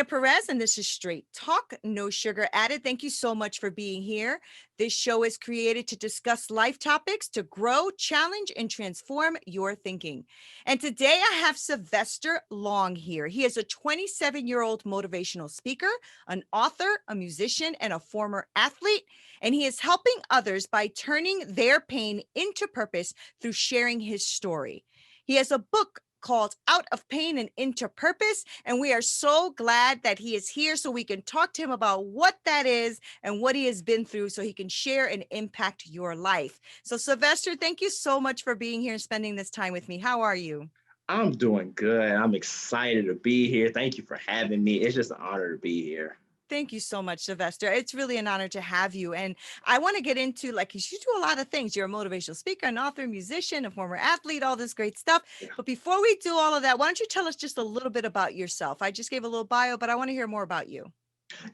Neena Perez, and this is Straight Talk, no sugar added. Thank you so much for being here. This show is created to discuss life topics to grow, challenge, and transform your thinking. And today I have Sylvester Long here. He is a 27-year-old motivational speaker, an author, a musician, and a former athlete. And he is helping others by turning their pain into purpose through sharing his story. He has a book called Out of Pain and Into Purpose. And we are so glad that he is here so we can talk to him about what that is and what he has been through so he can share and impact your life. So Sylvester, thank you so much for being here and spending this time with me. How are you? I'm doing good. I'm excited to be here. Thank you for having me. It's just an honor to be here. Thank you so much, Sylvester. It's really an honor to have you. And I want to get into, like, 'cause you do a lot of things. You're a motivational speaker, an author, musician, a former athlete, all this great stuff. Yeah, But before we do all of that, why don't you tell us just a little bit about yourself? I just gave a little bio, but I want to hear more about you.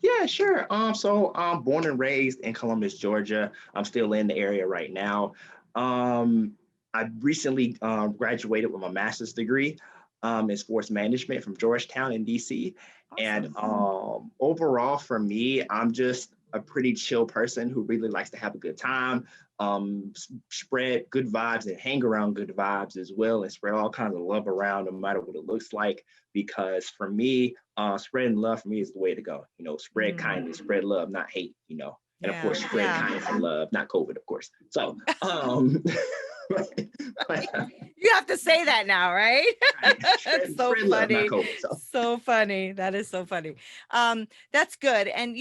yeah, sure. So I'm born and raised in Columbus, Georgia. I'm still in the area right now. Um, I recently graduated with my master's degree in sports management from Georgetown in DC. And Awesome. overall, for me, I'm just a pretty chill person who really likes to have a good time, spread good vibes and hang around good vibes as well, and spread all kinds of love around, no matter what it looks like. Because for me, spreading love for me is the way to go. Spread Mm, kindness, spread love, not hate. And of yeah. course, spread Yeah. kindness and love, not COVID, of course. So, but, but, You have to say that now, right? right, That's spread, so spread love, not funny. COVID. So, So funny. That is so funny. That's good. And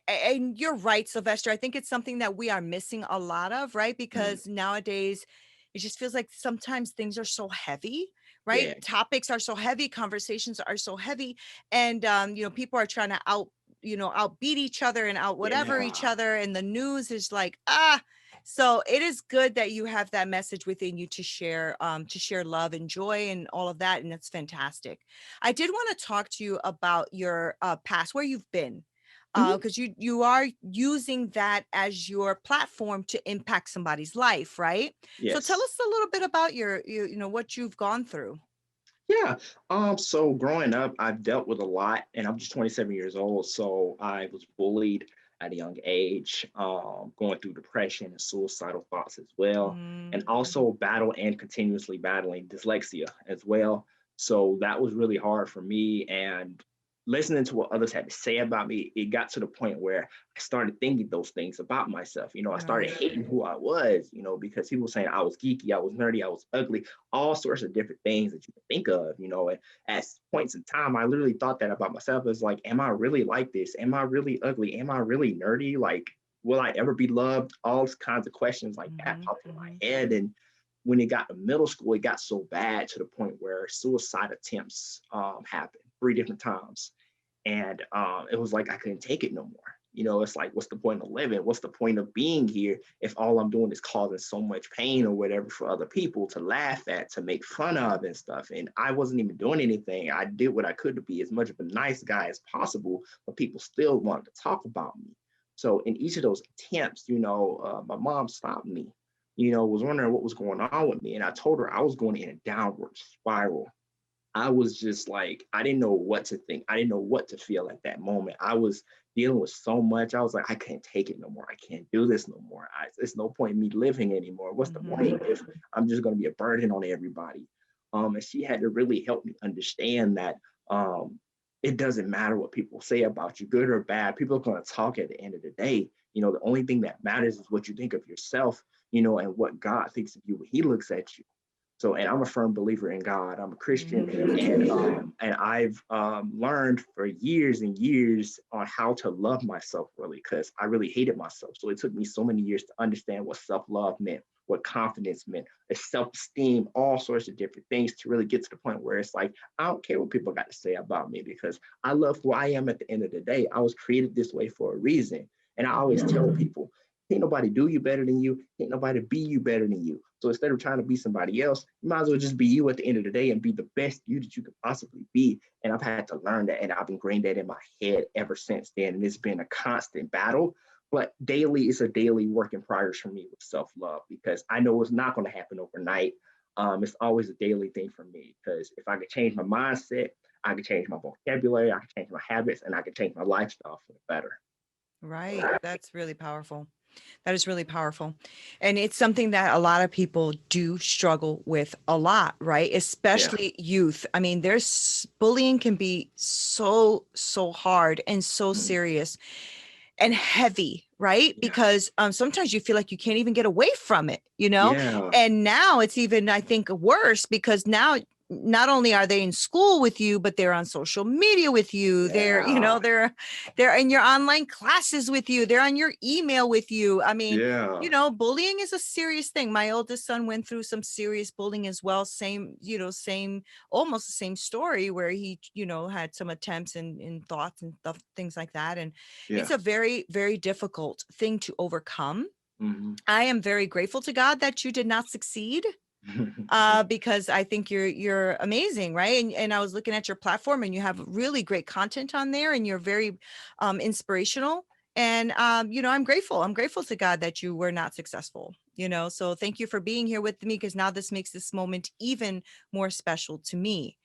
and you're right, Sylvester. I think it's something that we are missing a lot of, right? mm, Because nowadays it just feels like sometimes things are so heavy, right? yeah, Topics are so heavy, conversations are so heavy, and people are trying to outbeat each other and out whatever yeah. each other, and the news is like, so it is good that you have that message within you to share love and joy and all of that, and that's fantastic. I did want to talk to you about your past, where you've been, Mhm. because you are using that as your platform to impact somebody's life, right? So tell Yes. us a little bit about what you've gone through. Yeah. So growing up, I've dealt with a lot, and I'm just 27 years old. So I was bullied at a young age, going through depression and suicidal thoughts as well, and Mm, also continuously battling dyslexia as well. So that was really hard for me. And listening to what others had to say about me, it got to the point where I started thinking those things about myself. I started right. hating who I was, because people were saying I was geeky, I was nerdy, I was ugly, all sorts of different things that you can think of, and at points in time, I literally thought that about myself. It's like, am I really like this? Am I really ugly? Am I really nerdy? Like, will I ever be loved? All kinds of questions like that Hmm. popped in my Hmm. head. And when it got to middle school, it got so bad to the point where suicide attempts happened 3 different times. And it was like I couldn't take it no more. It's like, what's the point of living? What's the point of being here if all I'm doing is causing so much pain or whatever for other people to laugh at, to make fun of and stuff? And I wasn't even doing anything. I did what I could to be as much of a nice guy as possible, but people still wanted to talk about me. So in each of those attempts, my mom stopped me, was wondering what was going on with me. And I told her I was going in a downward spiral. I was just like, I didn't know what to think. I didn't know what to feel at that moment. I was dealing with so much. I was like, I can't take it no more. I can't do this no more. There's no point in me living anymore. What's the Hmm. point if I'm just going to be a burden on everybody? And she had to really help me understand that um, it doesn't matter what people say about you, good or bad. People are going to talk at the end of the day. The only thing that matters is what you think of yourself, and what God thinks of you when He looks at you. So, and I'm a firm believer in God. I'm a Christian, and I've learned for years and years on how to love myself really, because I really hated myself. So it took me so many years to understand what self-love meant, what confidence meant, self-esteem, all sorts of different things to really get to the point where it's like, I don't care what people got to say about me because I love who I am at the end of the day. I was created this way for a reason. And I always tell Hmm. people, can't nobody do you better than you. Can't nobody be you better than you. So instead of trying to be somebody else, you might as well just be you at the end of the day and be the best you that you could possibly be. And I've had to learn that, and I've ingrained that in my head ever since then. And it's been a constant battle, but daily is a daily work in progress for me with self-love, because I know it's not going to happen overnight. It's always a daily thing for me, because if I could change my mindset, I can change my vocabulary, I can change my habits, and I can change my lifestyle for the better. Right. That's really powerful. That is really powerful. And it's something that a lot of people do struggle with a lot, right? Yeah, Especially youth. I mean, there's bullying can be so, so hard and so mhm, serious and heavy, right? yeah, Because sometimes you feel like you can't even get away from it, you know? yeah, And now it's even, I think, worse because now not only are they in school with you, but they're on social media with you. They're, yeah, they're in your online classes with you. They're on your email with you. I mean, yeah, bullying is a serious thing. My oldest son went through some serious bullying as well. Same, same, almost the same story where he, had some attempts and thoughts and stuff, things like that. And it's yeah. a very, very difficult thing to overcome. Mhm. I am very grateful to God that you did not succeed, because I think you're amazing, right? And I was looking at your platform, and you have really great content on there, and you're very inspirational. And I'm grateful. I'm grateful to God that you were not successful. So thank you for being here with me, because now this makes this moment even more special to me.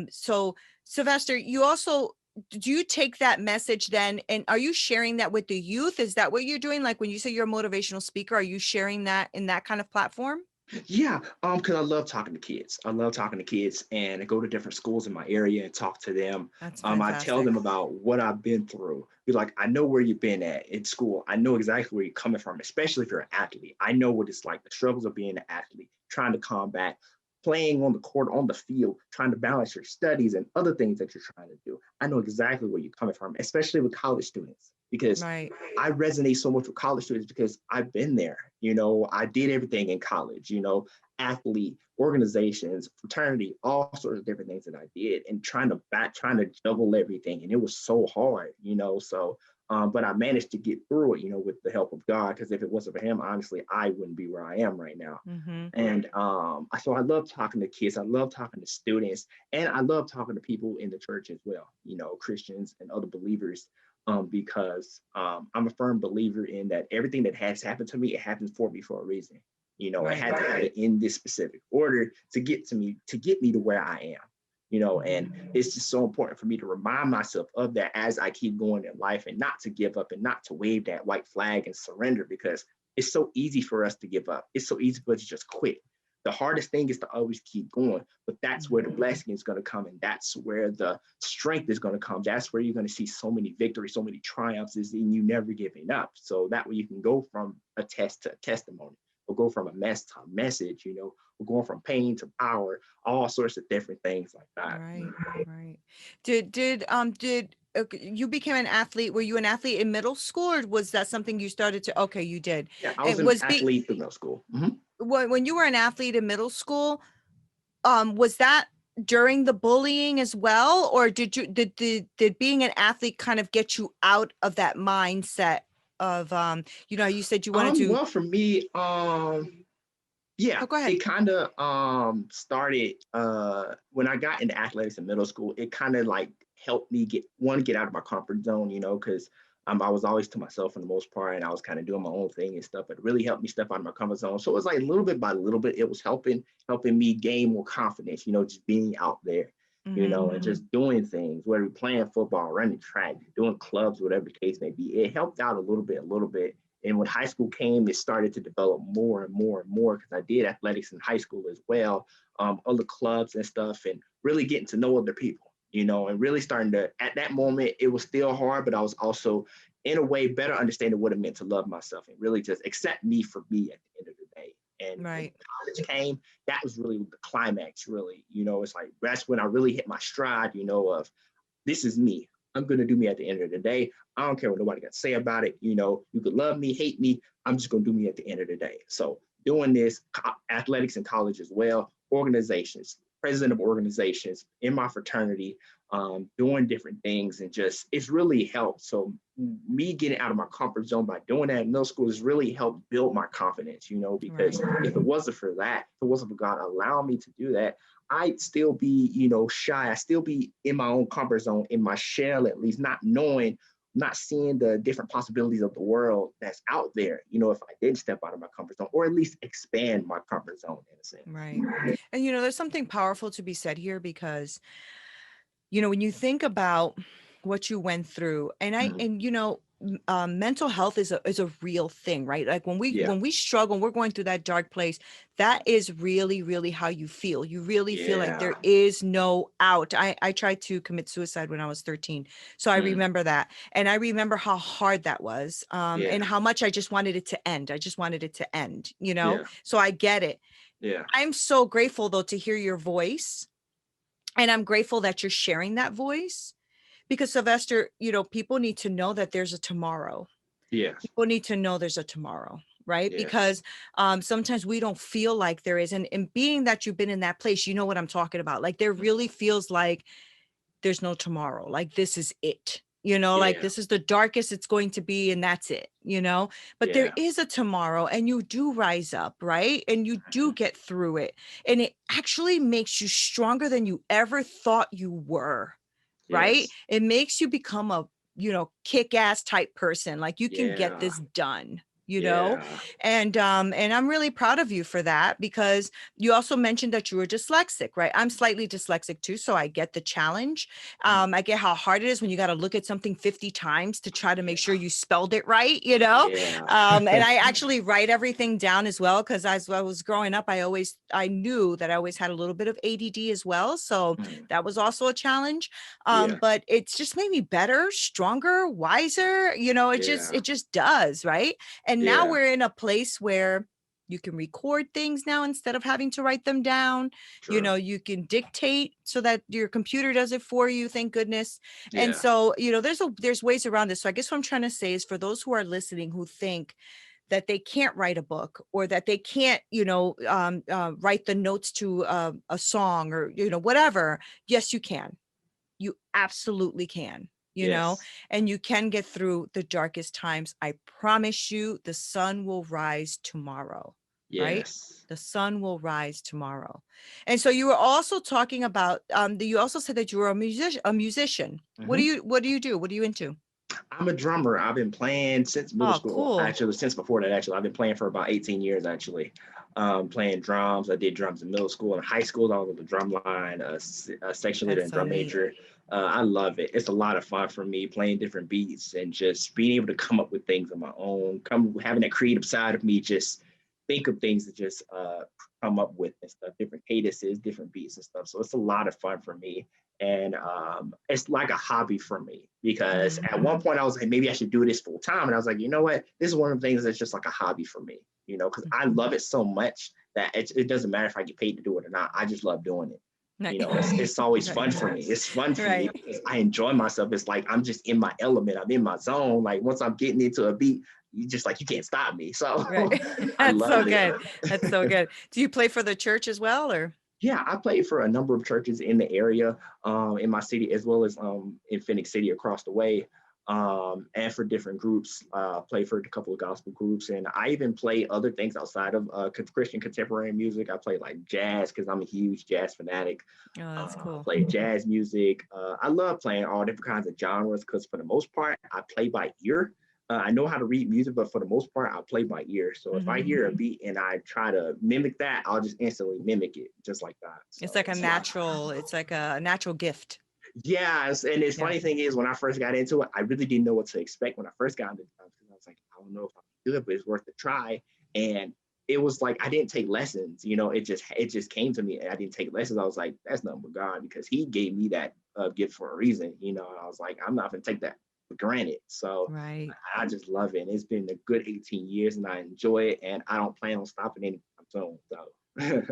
So Sylvester, you also do you take that message then, and are you sharing that with the youth? Is that what you're doing? Like when you say you're a motivational speaker, are you sharing that in that kind of platform? Yeah, because I love talking to kids. I love talking to kids, and I go to different schools in my area and talk to them. That's I tell fantastic. them about what I've been through. Be like, I know where you've been at in school. I know exactly where you're coming from, especially if you're an athlete. I know what it's like, the struggles of being an athlete, trying to combat playing on the court, on the field, trying to balance your studies and other things that you're trying to do. I know exactly where you're coming from, especially with college students, because Right. I resonate so much with college students because I've been there. I did everything in college, athlete, organizations, fraternity, all sorts of different things that I did, and trying to juggle everything. And it was so hard, So, but I managed to get through it, with the help of God. Because if it wasn't for Him, honestly, I wouldn't be where I am right now. Mhm. And so I love talking to kids. I love talking to students, and I love talking to people in the church as well. Christians and other believers, because I'm a firm believer in that everything that has happened to me, it happens for me for a reason. It Right. had to happen in this specific order to get me to where I am. And Mhm. it's just so important for me to remind myself of that as I keep going in life, and not to give up and not to wave that white flag and surrender, because it's so easy for us to give up. It's so easy for us to just quit. The hardest thing is to always keep going, but that's where the Mhm. blessing is going to come, and that's where the strength is going to come. That's where you're going to see so many victories, so many triumphs, is in you never giving up. So that way you can go from a test to a testimony, or go from a mess to a message, or going from pain to power, all sorts of different things like that. Right. Right. Did you became an athlete? Were you an athlete in middle school, or was that something you started to? Okay, you did. Yeah, I was And an was be athlete through middle school. Mhm. when you were an athlete in middle school, was that during the bullying as well, or did being an athlete kind of get you out of that mindset of you said you wanted to. Well, for me, yeah, Oh, go ahead. it kind of started when I got into athletics in middle school. It kind of like helped me get out of my comfort zone, because I was always to myself for the most part, and I was kind of doing my own thing and stuff. But it really helped me step out of my comfort zone. So it was like little bit by little bit, it was helping me gain more confidence, just being out there, Hmm. and just doing things, whether you're playing football, running track, doing clubs, whatever the case may be. It helped out a little bit. And when high school came, it started to develop more and more and more, because I did athletics in high school as well, other clubs and stuff, and really getting to know other people, and really starting to, at that moment, it was still hard, but I was also, in a way, better understanding what it meant to love myself and really just accept me for me at the end of the day. And when Right. college came, that was really the climax, really. It's like that's when I really hit my stride, of this is me. I'm going to do me at the end of the day. I don't care what nobody got to say about it. You could love me, hate me. I'm just going to do me at the end of the day. So doing this, athletics in college as well, organizations, president of organizations in my fraternity, doing different things, and just it's really helped. So me getting out of my comfort zone by doing that in middle school has really helped build my confidence, because Right. if it wasn't for that, if it wasn't for God allowing me to do that, I'd still be, shy. I still be in my own comfort zone, in my shell, at least, not knowing, not seeing the different possibilities of the world that's out there, if I did step out of my comfort zone, or at least expand my comfort zone in a sense. Right. And there's something powerful to be said here, because when you think about what you went through, and Mhm. mental health is a real thing, right? Like Yeah, when we struggle, we're going through that dark place, that is really, really how you feel. You really feel like there yeah, is no out. I tried to commit suicide when I was 13. So I mm, remember that. And I remember how hard that was, yeah, and how much I just wanted it to end. I just wanted it to end, you know? yeah, So I get it. yeah, I'm so grateful though to hear your voice. And I'm grateful that you're sharing that voice because Sylvester, people need to know that there's a tomorrow. yes, People need to know there's a tomorrow, right? yes, Because sometimes we don't feel like there is. And being that you've been in that place, you know what I'm talking about. Like there mm, really feels like there's no tomorrow. Like this is it. Like yeah, this is the darkest it's going to be, and that's it. But there yeah, is a tomorrow, and you do rise up, right? And you do mhm, get through it. And it actually makes you stronger than you ever thought you were, right? yes, It makes you become a, kick-ass type person. Like you can get yeah, this done. yeah, And I'm really proud of you for that because you also mentioned that you were dyslexic, right? I'm slightly dyslexic too, so I get the challenge. mhm, I get how hard it is when you got to look at something 50 times to try to make yeah, sure you spelled it right. yeah, And I actually write everything down as well because as I was growing up, I knew that I always had a little bit of ADD as well, so mm, that was also a challenge. yeah, But it's just made me better, stronger, wiser. yeah, It just does, right? And now yeah, we're in a place where you can record things now instead of having to write them down. true, You can dictate so that your computer does it for you, thank goodness. And yeah, so, there's ways around this. So I guess what I'm trying to say is for those who are listening who think that they can't write a book or that they can't, write the notes to a song or, whatever. Yes, you can. You absolutely can, yes, and you can get through the darkest times. I promise you, the sun will rise tomorrow, right? yes, The sun will rise tomorrow. And so you were also talking about you also said that you were a musician. mhm. What do you do? What are you into? I'm a drummer. I've been playing since middle Oh, school. cool. Actually, since before that, actually, I've been playing for about 18 years. Actually, playing drums. I did drums in middle school and high school. I was on the drum line, a section leader That's and so drum neat. major. I love it. It's a lot of fun for me playing different beats and just being able to come up with things on my own. Come having that creative side of me, just think of things to just come up with and stuff. Different cadences, different beats and stuff. So it's a lot of fun for me and it's like a hobby for me because Mhm. at one point I was like, maybe I should do this full time. And I was like, you know what? This is one of the things that's just like a hobby for me, because I love it so much that it doesn't matter if I get paid to do it or not. I just love doing it. Ni- It's always Right. fun for me. It's fun for me Right. because I enjoy myself. It's like I'm just in my element. I'm in my zone. Like once I'm getting into a beat, you can't stop me. So Right. I That's so love it. good. That's so good. Do you play for the church as well, or? Yeah, I played for a number of churches in the area, in my city, as well as in Phoenix City across the way, and for different groups. Played for a couple of gospel groups, and I even play other things outside of Christian contemporary music. I play like jazz because I'm a huge jazz fanatic. Oh, that's I cool. play jazz music. I love playing all different kinds of genres because for the most part, I play by ear. I know how to read music, but for the most part, I play by ear. So if I Mhm. hear a beat and I try to mimic that, I'll just instantly mimic it, just like that. It's So like a it's a lot. natural, it's like a natural gift. Yes, and the Yeah. funny thing is, when I first got into it, I really didn't know what to expect when I first got into it because I was like, I don't know if I'm good, but it's worth a try. And it was like I didn't take lessons, it just came to me, and I didn't take lessons. I was like, that's nothing but God because He gave me that gift for a reason, And I was like, I'm not gonna take that for granted. So Right. I just love it. And it's been a good 18 years, and I enjoy it, and I don't plan on stopping anytime soon. So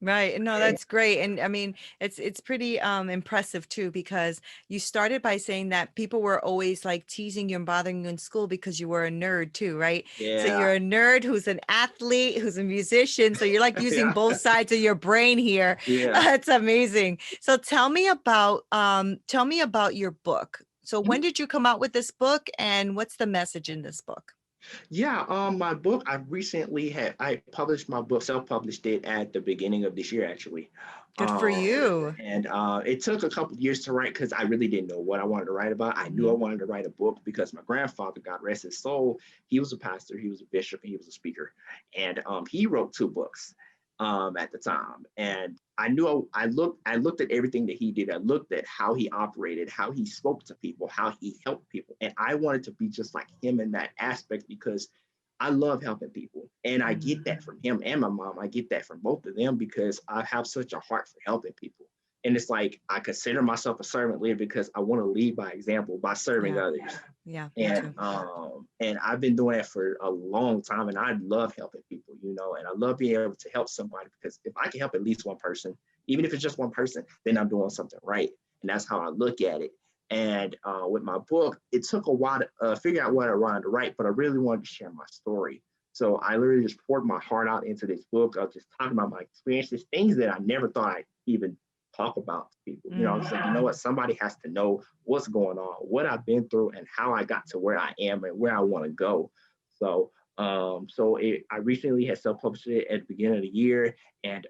Right. No, yeah, that's great. And I mean, it's pretty impressive too, because you started by saying that people were always like teasing you and bothering you in school because you were a nerd too, right? So yeah, you're a nerd who's an athlete, who's a musician. So you're like using yeah, both sides of your brain here. yeah. That's amazing. So tell me about your book. So when did you come out with this book and what's the message in this book? Yeah, my book, I published my book, self-published it at the beginning of this year, actually. Good for Um, you. and it took a couple of years to write because I really didn't know what I wanted to write about. I knew I Mhm. wanted to write a book because my grandfather, God rest his soul, he was a pastor, he was a bishop, and he was a speaker. And he wrote two books. at the time. And I knew I looked at everything that he did. I looked at how he operated, how he spoke to people, how he helped people. And I wanted to be just like him in that aspect because I love helping people. And I get Mhm. that from him and my mom. I get that from both of them because I have such a heart for helping people. And it's like I consider myself a servant leader because I want to lead by example by serving Yeah. others. Yeah. Me And too. I've been doing that for a long time, and I love helping people, and I love being able to help somebody because if I can help at least one person, even if it's just one person, then I'm doing something right, and that's how I look at it. And with my book, it took a while to figure out what I wanted to write, but I really wanted to share my story. So I literally just poured my heart out into this book. I was just talking about my experiences, things that I never thought I'd even talk about to people. I was like, you know Mhm. what? Somebody has to know what's going on, what I've been through, and how I got to where I am and where I want to go. So, I recently had self-published it at the beginning of the year, and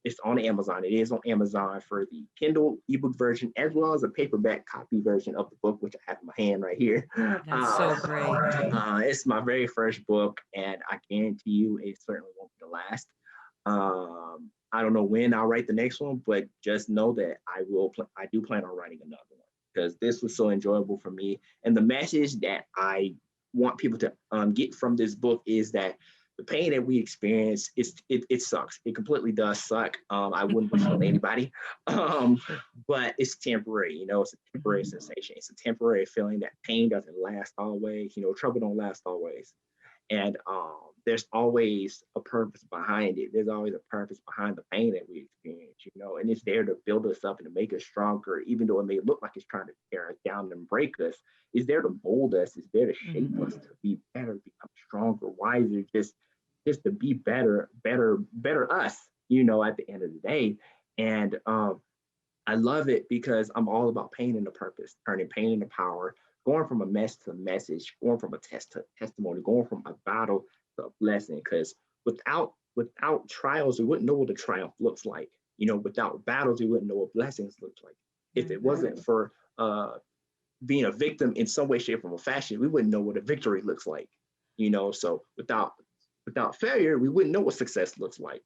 it's on Amazon. It is on Amazon for the Kindle ebook version as well as a paperback copy version of the book, which I have in my hand right here. That's so great. It's my very first book, and I guarantee you, it certainly won't be the last. I don't know when I'll write the next one, but just know that I do plan on writing another one because this was so enjoyable for me. And the message that I want people to get from this book is that the pain that we experience it sucks. It completely does suck. I wouldn't wish it on anybody, um, Sure. but it's temporary. It's a temporary Mhm. sensation. It's a temporary feeling that pain doesn't last always. Trouble don't last always. And there's always a purpose behind it. There's always a purpose behind the pain that we experience, and it's there to build us up and to make us stronger, even though it may look like it's trying to tear us down and break us. It's there to mold us. It's there to shape Mhm. us to be better, become stronger, wiser, just to be better us, at the end of the day. And I love it because I'm all about pain into purpose, turning pain into power, going from a mess to a message, going from a test to testimony, going from a battle to a blessing. Because without trials, we wouldn't know what a triumph looks like. Without battles, we wouldn't know what blessings looks like. If Right. it wasn't for being a victim in some way, shape, or fashion, we wouldn't know what a victory looks like. So without failure, we wouldn't know what success looks like.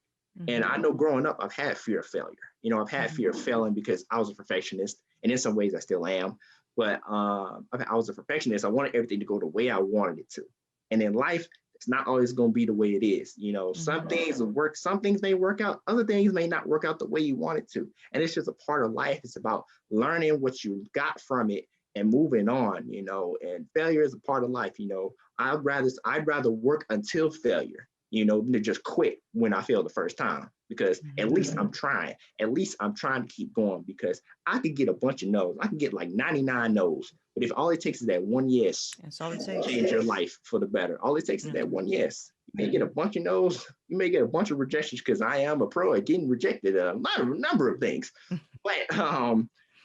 And Mhm. I know growing up, I've had fear of failure. I've had Mhm. fear of failing because I was a perfectionist, and in some ways, I still am. But I was a perfectionist. I wanted everything to go the way I wanted it to. And in life, it's not always going to be the way it is. Some Mhm. things will work, some things may work out, other things may not work out the way you want it to. And it's just a part of life. It's about learning what you got from it and moving on. And failure is a part of life. I'd rather work until failure, than to just quit when I fail the first time. Because at Mhm. least I'm trying. At least I'm trying to keep going because I could get a bunch of no's. I can get like 99 no's. But if all it takes is that one yes, That's all it to takes. change your life for the better. All it takes is Yeah. that one yes. You may get a bunch of no's. You may get a bunch of rejections because I am a pro at getting rejected a number of things. But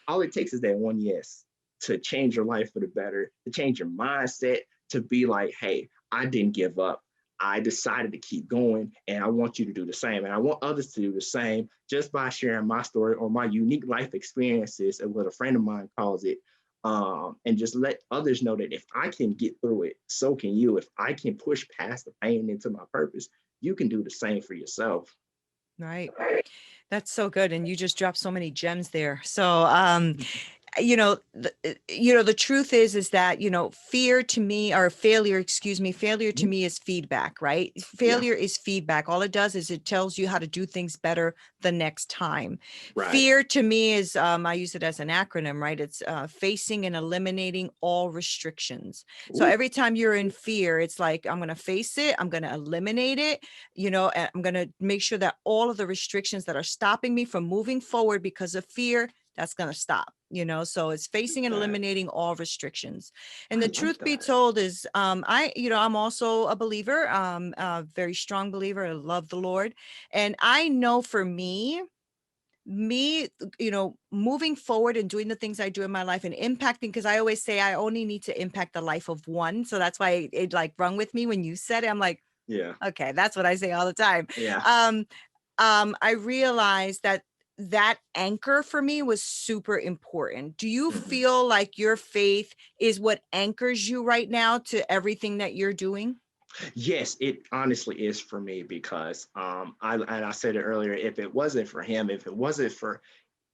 all it takes is that one yes to change your life for the better, to change your mindset, to be like, hey, I didn't give up. I decided to keep going, and I want you to do the same. And I want others to do the same just by sharing my story or my unique life experiences, and what a friend of mine calls it. And just let others know that if I can get through it, so can you. If I can push past the pain into my purpose, you can do the same for yourself. Right. That's so good. And you just dropped so many gems there. So, the truth is that, fear to me, or failure, excuse me, failure to Mhm. me is feedback, right? Yeah, Failure is feedback. All it does is it tells you how to do things better the next time. right. Fear to me is, I use it as an acronym, right? It's facing and eliminating all restrictions. So Ooh, every time you're in fear, it's like, I'm going to face it, I'm going to eliminate it, and I'm going to make sure that all of the restrictions that are stopping me from moving forward because of fear, that's going to stop. So it's facing and eliminating all restrictions. And I the like truth be that. told is, I'm also a believer, a very strong believer. I love the Lord. And I know for me, moving forward and doing the things I do in my life and impacting, because I always say I only need to impact the life of one. So that's why it like rung with me when you said it. I'm like, Yeah, okay, that's what I say all the time. yeah. Um, I realized that anchor for me was super important. Do you Mhm. feel like your faith is what anchors you right now to everything that you're doing? Yes, it honestly is for me because I said it earlier, if it wasn't for him, if it wasn't for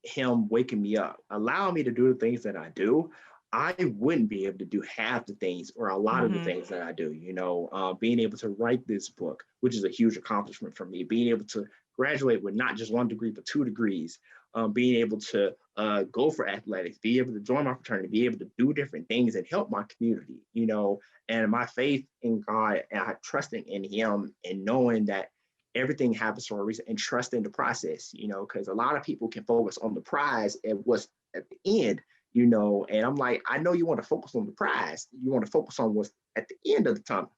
him waking me up, allowing me to do the things that I do, I wouldn't be able to do half the things or a lot of the Hmm. things that I do. Being able to write this book, which is a huge accomplishment for me, being able to graduate with not just 1 degree, but 2 degrees, being able to go for athletics, be able to join my fraternity, be able to do different things and help my community, and my faith in God and trusting in Him and knowing that everything happens for a reason and trust in the process, because a lot of people can focus on the prize and what's at the end, and I'm like, I know you want to focus on the prize. You want to focus on what's at the end of the tunnel.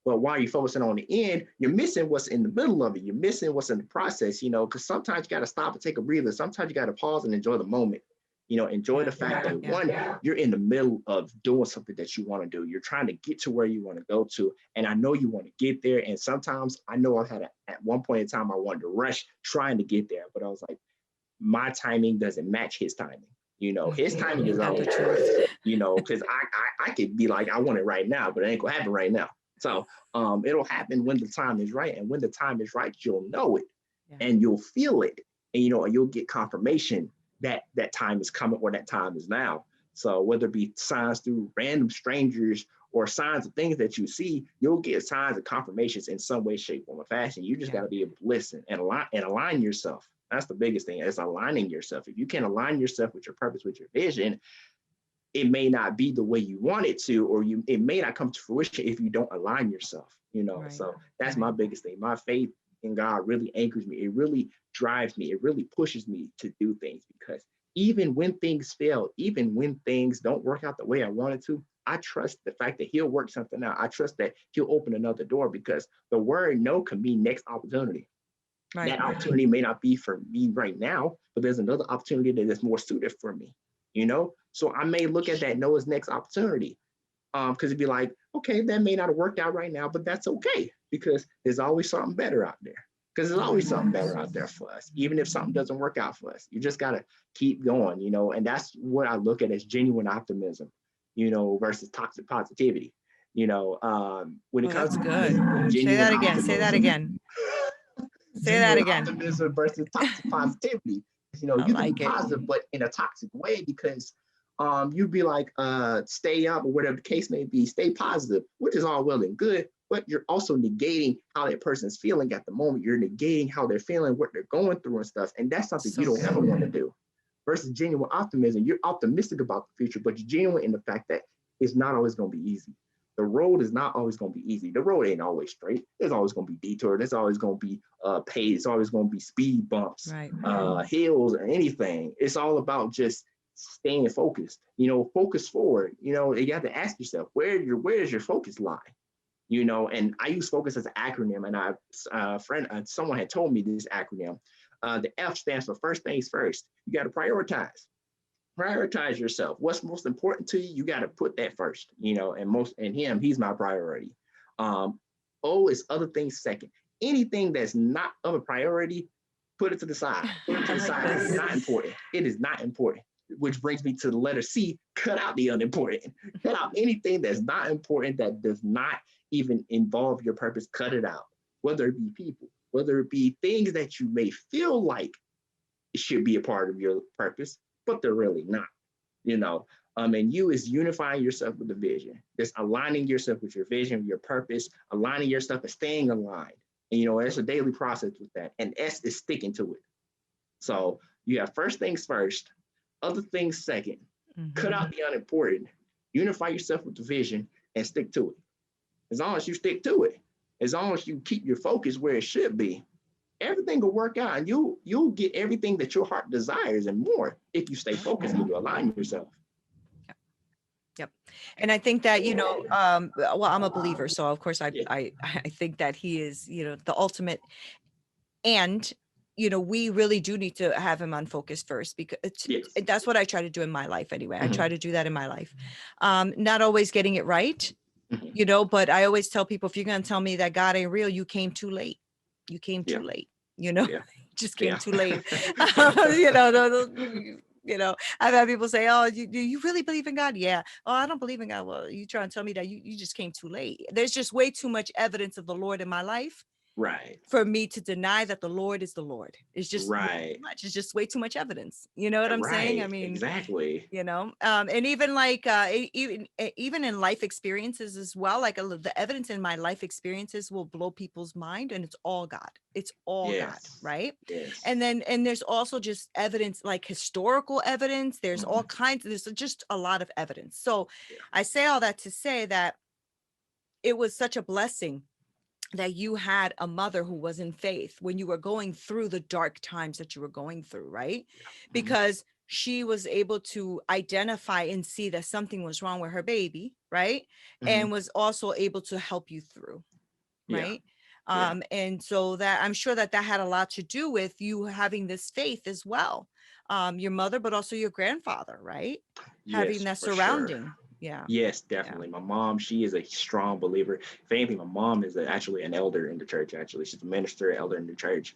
But while you're focusing on the end, you're missing what's in the middle of it. You're missing what's in the process, because sometimes you got to stop and take a breather. Sometimes you got to pause and enjoy the moment. Enjoy the Yeah, fact that yeah. one, you're in the middle of doing something that you want to do. You're trying to get to where you want to go to. And I know you want to get there. And sometimes I know at one point in time, I wanted to rush trying to get there. But I was like, my timing doesn't match his timing. His timing is Ain't that the always truth? right, because I could be like, I want it right now, but it ain't gonna happen right now. So it'll happen when the time is right. And when the time is right, you'll know it Yeah. and you'll feel it. And you'll get confirmation that that time is coming or that time is now. So whether it be signs through random strangers or signs of things that you see, you'll get signs and confirmations in some way, shape, form, or fashion. You just Yeah. got to be able to listen and align yourself. That's the biggest thing. Is aligning yourself. If you can align yourself with your purpose, with your vision, it may not be the way you want it to, or it may not come to fruition if you don't align yourself. Right. So that's my Right. biggest thing. My faith in God really anchors me. It really drives me. It really pushes me to do things because even when things fail, even when things don't work out the way I wanted to, I trust the fact that He'll work something out. I trust that He'll open another door because the word no can mean next opportunity. Right. That opportunity may not be for me right now, but there's another opportunity that is more suited for me. So I may look at that no as next opportunity. Because it'd be like, okay, that may not have worked out right now, but that's okay because there's always something better out there. Because there's always something better out there for us, even if something doesn't work out for us. You just gotta keep going, and that's what I look at as genuine optimism, versus toxic positivity. When it Oh, comes that's to good. Say genuine that again. Say that again. optimism, Say that genuine again. optimism versus toxic positivity. I You can be like it. positive, but in a toxic way because you'd be like, stay up or whatever the case may be, stay positive, which is all well and good, but you're also negating how that person's feeling at the moment. You're negating how they're feeling, what they're going through and stuff. And that's something you So don't ever good. want to do. Versus genuine optimism, you're optimistic about the future, but you're genuine in the fact that it's not always going to be easy. The road is not always going to be easy. The road ain't always straight. There's always going to be detour. There's always going to be paved. It's always going to be speed bumps, Right. hills, or anything. It's all about just staying focused. Focus forward. You have to ask yourself where does your focus lie. And I use focus as an acronym. And someone had told me this acronym. The F stands for first things first. You got to prioritize yourself. What's most important to you, you got to put that first, and he's my priority. Um, O is other things second. Anything that's not of a priority, put it to the side. Put it to I the like side. It's this. not important. It is not important. Which brings me to the letter C, cut out the unimportant. Cut out anything that's not important, that does not even involve your purpose, cut it out. Whether it be people, whether it be things that you may feel like it should be a part of your purpose, but they're really not, you know. And you is unifying yourself with the vision, just aligning yourself with your vision, your purpose, aligning yourself and staying aligned. And it's a daily process with that. And S is sticking to it. So you have first things first, other things second, cut Hmm. out the unimportant, unify yourself with the vision, and stick to it. As long as you stick to it, as long as you keep your focus where it should be, everything will work out and you'll get everything that your heart desires and more if you stay Yep. focused and you align yourself. Yep. Yep. And I think that, well, I'm a believer. So of course Yeah. I think that he is, the ultimate. And, we really do need to have him on focus first because Yes. that's what I try to do in my life anyway. I try Mhm. to do that in my life. Not always getting it right, Mhm. but I always tell people, if you're going to tell me that God ain't real, you came too late. You came too Yeah. late, Yeah. just came Yeah. too late. The I've had people say, oh, do you really believe in God? Yeah. Oh, I don't believe in God. Well, you trying to tell me that you just came too late. There's just way too much evidence of the Lord in my life Right. for me to deny that the Lord is the Lord. It's just way too Right. much. It's just way too much evidence. You know what I'm saying? I Right. mean, Exactly. and even like even in life experiences as well, like the evidence in my life experiences will blow people's mind, and it's all God. It's all God, Yes. right? Yes. And there's also just evidence, like historical evidence. There's all Mhm. kinds. There's just a lot of evidence. So Yeah. I say all that to say that it was such a blessing that you had a mother who was in faith when you were going through the dark times that you were going through, right? Mhm. Because she was able to identify and see that something was wrong with her baby, right? Mhm. And was also able to help you through, Yeah. right? Yeah. And so that I'm sure that that had a lot to do with you having this faith as well. Your mother, but also your grandfather, right? Having Yes, that for sure. surrounding. Yeah. Yes, Yeah. definitely. My mom, she is a strong believer. If anything, my mom is actually an elder in the church. Actually, she's a minister, elder in the church.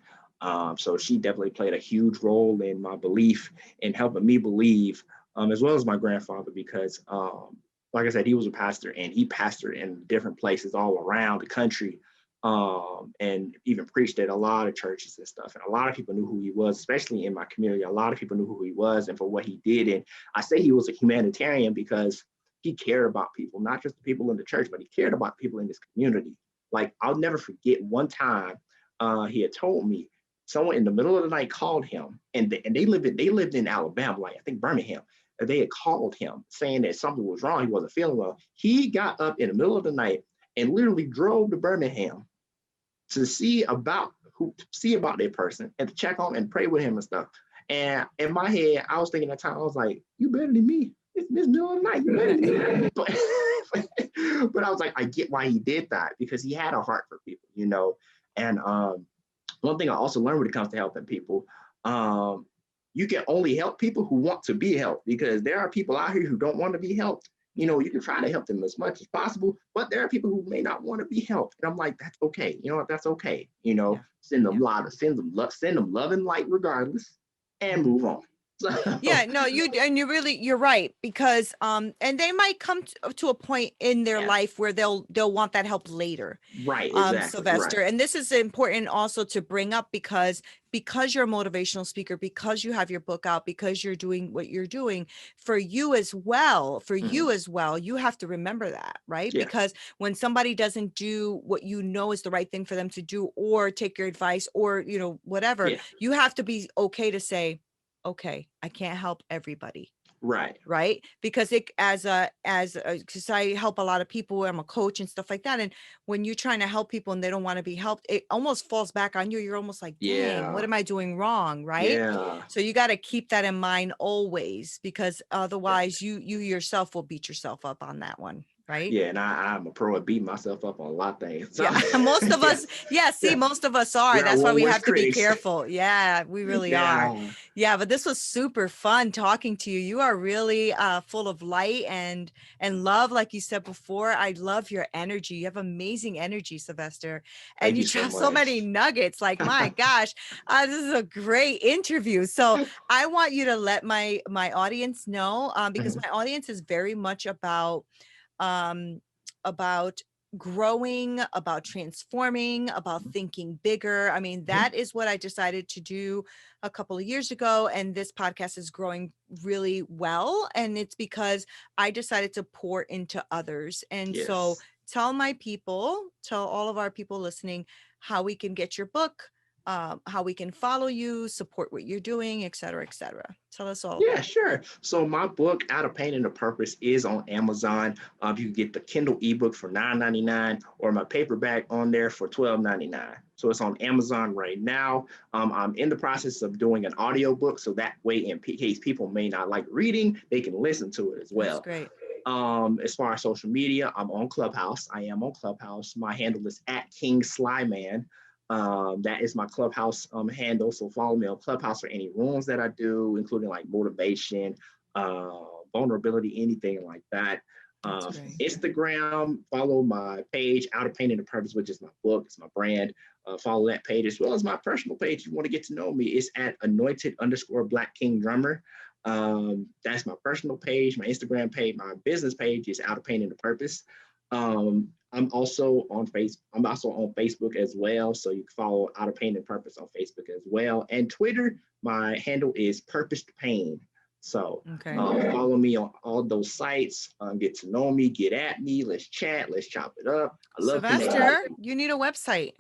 So she definitely played a huge role in my belief and helping me believe, as well as my grandfather, because, like I said, he was a pastor and he pastored in different places all around the country, and even preached at a lot of churches and stuff. And a lot of people knew who he was, especially in my community. A lot of people knew who he was and for what he did. And I say he was a humanitarian because he cared about people, not just the people in the church, but he cared about people in this community. Like, I'll never forget one time, he had told me someone in the middle of the night called him, and they lived in Alabama, like I think Birmingham. And they had called him saying that something was wrong. He wasn't feeling well. He got up in the middle of the night and literally drove to Birmingham to see about that person and to check on and pray with him and stuff. And in my head, I was thinking at the time, I was like, "You better than me. It's this middle of the night. You better than me." But I was like, I get why he did that because he had a heart for people. And one thing I also learned when it comes to helping people, um, you can only help people who want to be helped, because there are people out here who don't want to be helped. Yeah. You can try to help them as much as possible, but there are people who may not want to be helped. And I'm like, that's okay. You know what? That's okay. Yeah. Send them Yeah. love, send them love and light regardless, and Mhm. move on. Yeah, So, no, you're right, because and they might come to a point in their yeah, life where they'll want that help later, right, exactly, Sylvester. right. And this is important also to bring up because you're a motivational speaker, because you have your book out, because you're doing what you're doing Mhm. you have to remember that, right? Yeah, Because when somebody doesn't do what you know is the right thing for them to do, or take your advice, or whatever, yeah, you have to be okay to say, okay, I can't help everybody, right. right? Because it because I help a lot of people, I'm a coach and stuff like that. And when you're trying to help people and they don't want to be helped, it almost falls back on you. You're almost like, dang, what Yeah, am I doing wrong? Right. yeah, So you got to keep that in mind always, because otherwise definitely. you yourself will beat yourself up on that one. Right. Yeah, and I'm a pro at beating myself up on a lot of things. So, Yeah, most of yeah, us, yeah, see, yeah, most of us are. we're our That's why one we worst have to be critics. careful. Yeah, we really are. Yeah, Yeah, but this was super fun talking to you. You are really full of light and love, like you said before. I love your energy. You have amazing energy, Sylvester. And thank you you so drop so many much. nuggets. Like, my gosh, this is a great interview. So I want you to let my audience know, because Mhm. my audience is very much um, about growing, about transforming, about thinking bigger. I mean, Mhm. that is what I decided to do a couple of years ago. And this podcast is growing really well. And it's because I decided to pour into others. And so Yes. tell all of our people listening how we can get your book, how we can follow you, support what you're doing, et cetera, et cetera. Tell us all Yeah, about it. sure. So my book, Out of Pain and a Purpose, is on Amazon. You can get the Kindle ebook for $9.99 or my paperback on there for $12.99. So it's on Amazon right now. I'm in the process of doing an audiobook, so that way, in case people may not like reading, they can listen to it as That's well. great. As far as social media, I'm on Clubhouse. I am on Clubhouse. My handle is at King Slyman. That is my Clubhouse handle. So follow me on Clubhouse for any rooms that I do, including like motivation, uh, vulnerability, anything like that. That's great. Instagram, follow my page, Out of Pain and the Purpose, which is my book, it's my brand. Follow that page as well as my personal page. If you want to get to know me, it's at anointed_Black King Drummer. That's my personal page. My Instagram page, my business page is Out of Pain and the Purpose. I'm also on Facebook as well. So you can follow Out of Pain and Purpose on Facebook as well. And Twitter, my handle is Purposed Pain. So Okay. follow me on all those sites. Get to know me, get at me. Let's chat. Let's chop it up. I love connecting. Sylvester, you need a website.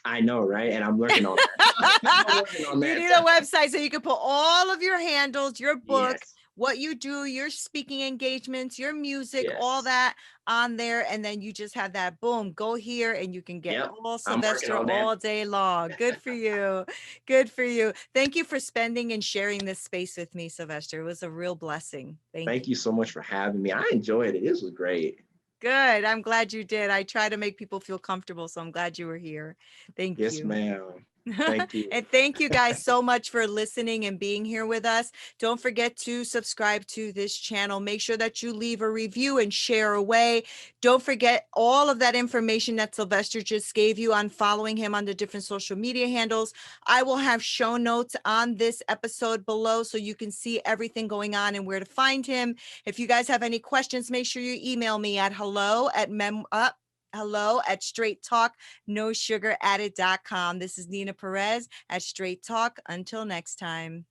I know, right? And I'm working on that. I'm working on You that. need a website so you can put all of your handles, your book, Yes. what you do, your speaking engagements, your music, all Yes. that on there. And then you just have that, boom, go here and you can get Yep. all I'm working Sylvester on that. all day long. Good for you. Good for you. Thank you for spending and sharing this space with me, Sylvester. It was a real blessing. Thank you so much for having me. I enjoyed it. This was great. Good. I'm glad you did. I try to make people feel comfortable, so I'm glad you were here. Thank Yes, you. ma'am. Thank you. And thank you guys so much for listening and being here with us. Don't forget to subscribe to this channel. Make sure that you leave a review and share away. Don't forget all of that information that Sylvester just gave you on following him on the different social media handles. I will have show notes on this episode below so you can see everything going on and where to find him. If you guys have any questions, make sure you email me at hello@straighttalk, no sugar added.com. This is Neena Perez at Straight Talk. Until next time.